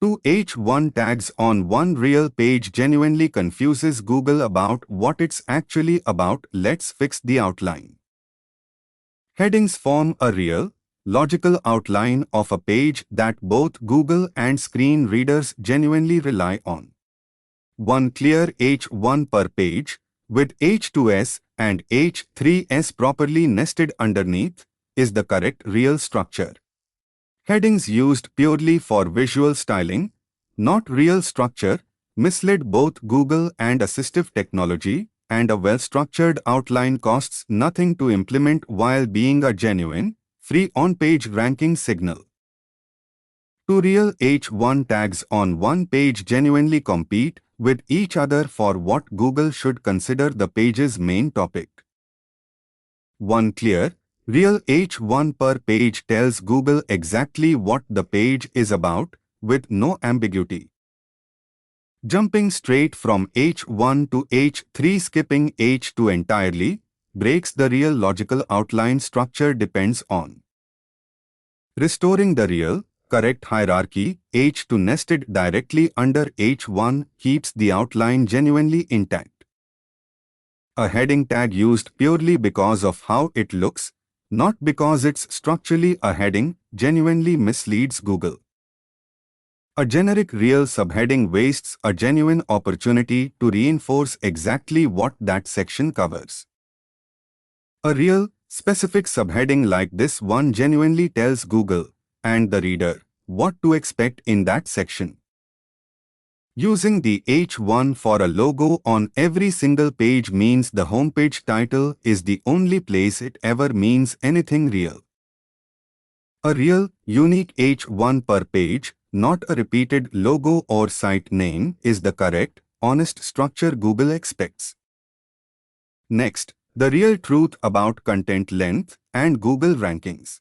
Two H1 tags on one real page genuinely confuses Google about what it's actually about. Let's fix the outline. Headings form a real, logical outline of a page that both Google and screen readers genuinely rely on. One clear H1 per page, with H2S and H3S properly nested underneath, is the correct real structure. Headings used purely for visual styling, not real structure, misled both Google and assistive technology, and a well-structured outline costs nothing to implement while being a genuine, free on-page ranking signal. Two real H1 tags on one page genuinely compete with each other for what Google should consider the page's main topic. One clear, real H1 per page tells Google exactly what the page is about, with no ambiguity. Jumping straight from H1 to H3, skipping H2 entirely, breaks the real logical outline structure depends on restoring the real, correct hierarchy. H2 nested directly under H1 keeps the outline genuinely intact. A heading tag used purely because of how it looks, not because it's structurally a heading, genuinely misleads Google. A generic real subheading wastes a genuine opportunity to reinforce exactly what that section covers. A real, specific subheading like this one genuinely tells Google and the reader what to expect in that section. Using the H1 for a logo on every single page means the homepage title is the only place it ever means anything real. A real, unique H1 per page, not a repeated logo or site name, is the correct, honest structure Google expects. Next, the real truth about content length and Google rankings.